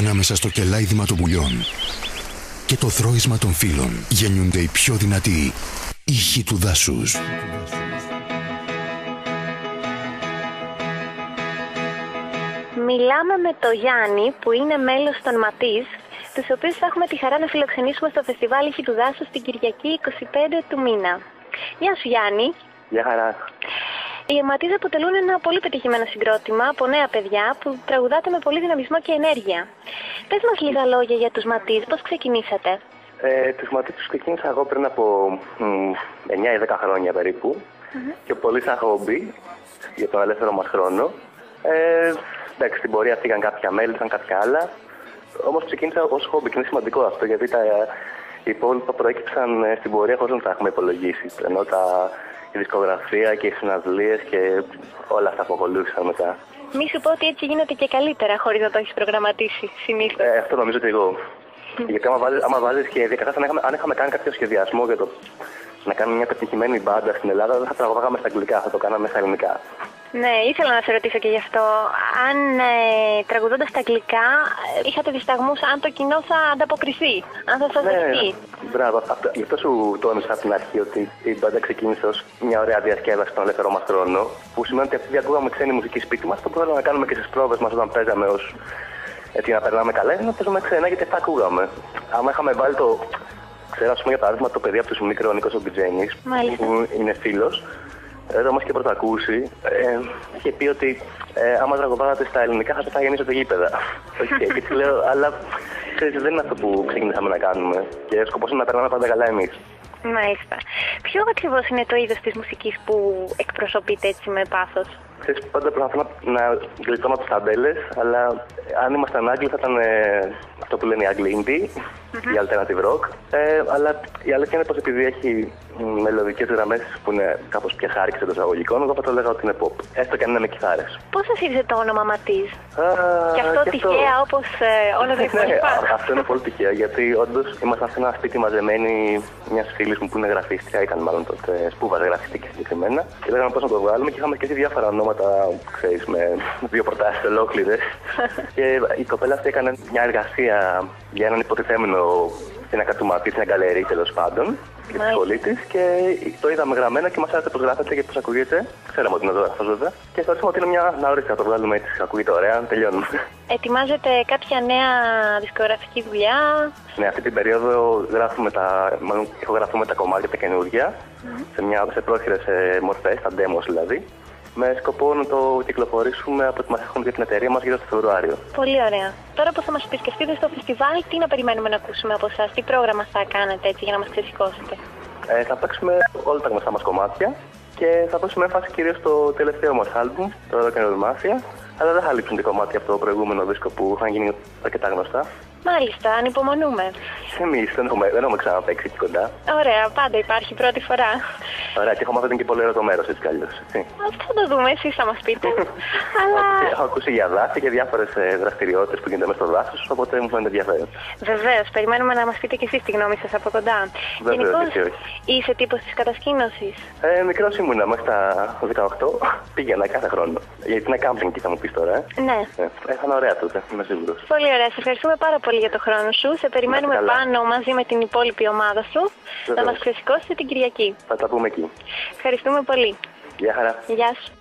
Ανάμεσα στο κελάιδημα των πουλιών και το θρώισμα των φύλων γεννιούνται οι πιο δυνατοί ήχοι του δάσους. Μιλάμε με το Γιάννη, που είναι μέλος των Ματίς, τους οποίους θα έχουμε τη χαρά να φιλοξενήσουμε στο φεστιβάλ Ήχοι του Δάσους την Κυριακή 25 του μήνα. Γεια σου Γιάννη. Γεια χαρά. Οι Ματίς αποτελούν ένα πολύ πετυχημένο συγκρότημα από νέα παιδιά που τραγουδάτε με πολύ δυναμισμό και ενέργεια. Πες μας λίγα λόγια για τους Ματίς, πώς ξεκινήσατε? Τους Ματίς τους ξεκίνησα εγώ πριν από 9 ή 10 χρόνια περίπου και πολύ σαν χόμπι για τον ελεύθερο μας χρόνο. Εντάξει, στην πορεία φύγαν κάποια μέλη, σαν κάποια άλλα. Όμως ξεκίνησα ως χόμπι και είναι σημαντικό αυτό, γιατί οι υπόλοιπα προέκυψαν στην πορεία χωρίς να τα έχουμε υπολογίσει. Ενώ η δισκογραφία και οι συναυλίες και όλα αυτά που ακολούθησαν μετά. Μη σου πω ότι έτσι γίνεται και καλύτερα χωρίς να το έχεις προγραμματίσει συνήθως. Αυτό νομίζω και εγώ. Γιατί άμα βάζεις σχέδια, καταρχάς αν είχαμε κάνει κάποιο σχεδιασμό για το να κάνουμε μια πετυχημένη μπάντα στην Ελλάδα, δεν θα τραγουδάγαμε στα αγγλικά, θα το κάναμε στα ελληνικά. Ναι, ήθελα να σε ρωτήσω και γι' αυτό. Αν τραγουδώντας στα αγγλικά είχατε δισταγμούς, αν το κοινό θα ανταποκριθεί, αν θα σας δεχτεί. Μπράβο. Γι' αυτό σου τόνισα από την αρχή ότι η μπάντα ξεκίνησε ως μια ωραία διασκέδαση στον ελεύθερο μας χρόνο, που σημαίνει ότι επειδή ακούγαμε ξένη μουσική σπίτι μας, το που θέλαμε να κάνουμε και στις πρόβες μας όταν παίζαμε έτσι να περνάμε καλά, είναι να παίζουμε ξένα, γιατί αυτά ακούγαμε. Άμα είχαμε βάλει ξέρω, ας πούμε, για παράδειγμα, το παιδί από τους μικρό, ο Νίκος Ομπιτζένης, που είναι φίλος, εδώ μας και πρωτακούσει, είχε πει ότι άμα τραγουδάγατε στα ελληνικά θα γεννήσω το γήπεδα. Και του λέω, αλλά ξέρετε, δεν είναι αυτό που ξεκινήσαμε να κάνουμε. Και σκοπός είναι να περνάμε πάντα καλά εμείς. Μάλιστα. Ποιο ακριβώς είναι το είδος της μουσικής που εκπροσωπείτε έτσι με πάθος? Ξέρεις, πάντα προσπαθώ να γλιτώνω τις ταμπέλες, αλλά αν ήμασταν Άγγλοι θα ήταν αυτό που λένε οι Άγγλοι indie, η alternative rock. Αλλά η αλήθεια είναι πως επειδή έχει μελωδικές γραμμές που είναι κάπως πιο χάρηξες εντός αγωγικών, εγώ θα το λέγα ότι είναι pop, έστω και αν είναι με κιθάρες. Πώς σας ήρθε το όνομα Ματίς? Και αυτό τυχαία όπως όλα τα υπόλοιπα? Αυτό είναι πολύ τυχαία, γιατί όντως ήμασταν σε ένα σπίτι μαζεμένοι μιας φίλης μου που είναι γραφίστρια, ήταν μάλλον τότε, σπούδαζε γραφιστική συγκεκριμένα, και λέγαμε πώς να το βγάλουμε και είχαμε σκεφτεί διάφορα ονόματα, ξέρεις, με 2 προτάσεις ολόκληρες. Και η κοπέλα αυτή έκανε μια εργασία για έναν υποτιθέμενο πίνακα του Ματίς, μια γκαλερί τέλος πάντων, και τη σχολή της, και το είδαμε γραμμένο και μας άρεσε πώς γράφεται και πώς ακούγεται. Ξέραμε ότι είναι εδώ, βέβαια. Και θεωρήσαμε ότι είναι μια ορίστε να το βγάλουμε έτσι. Ακούγεται ωραία, τελειώνουμε. Ετοιμάζετε κάποια νέα δισκογραφική δουλειά? Ναι, αυτή την περίοδο ηχογραφούμε τα κομμάτια τα καινούργια σε πρόχειρες μορφές, τα demos δηλαδή, με σκοπό να το κυκλοφορήσουμε από ό,τι μας έχουν για την εταιρεία μας γύρω στο Φεβρουάριο. Πολύ ωραία. Τώρα που θα μας επισκεφτείτε στο φεστιβάλ, τι να περιμένουμε να ακούσουμε από εσάς, τι πρόγραμμα θα κάνετε έτσι για να μας ξεσηκώσετε? Θα παίξουμε όλα τα γνωστά μας κομμάτια και θα δώσουμε έμφαση κυρίως στο τελευταίο μας άλμπουμ, το Rock and Roll Mafia, αλλά δεν θα λείψουν και κομμάτια από το προηγούμενο δίσκο που είχαν γίνει αρκετά γνωστά. Μάλιστα, ανυπομονούμε. Εμείς δεν έχουμε ξαναπαίξει εκεί κοντά. Ωραία, πάντα υπάρχει πρώτη φορά. Ωραία, και έχω μάθει και πολύ ωραίο το μέρος έτσι κι αλλιώς. Αυτό θα το δούμε, εσείς θα μας πείτε. Αλλά... Έχω ακούσει για δάση και διάφορες δραστηριότητες που γίνονται μέσα στο δάσος, οπότε μου φαίνεται ενδιαφέρον. Βεβαίως, περιμένουμε να μας πείτε και εσείς τη γνώμη σας από κοντά. Γενικώς, είσαι τύπος της κατασκήνωσης? Μικρός ήμουνα, μέχρι τα 18 πήγαινα κάθε χρόνο. Γιατί είναι κάμπινγκ και θα μου πεις τώρα. Ναι. Θα είναι ωραία τότε, είμαι σίγουρος. Πολύ ωραία, σε ευχαριστούμε πάρα πολύ για το χρόνο σου. Σε περιμένουμε πάνω μαζί με την υπόλοιπη ομάδα σου. Να μας ξεσηκώσετε την Κυριακή. Θα τα πούμε εκεί. Ευχαριστούμε πολύ. Γεια χαρά. Γεια σου.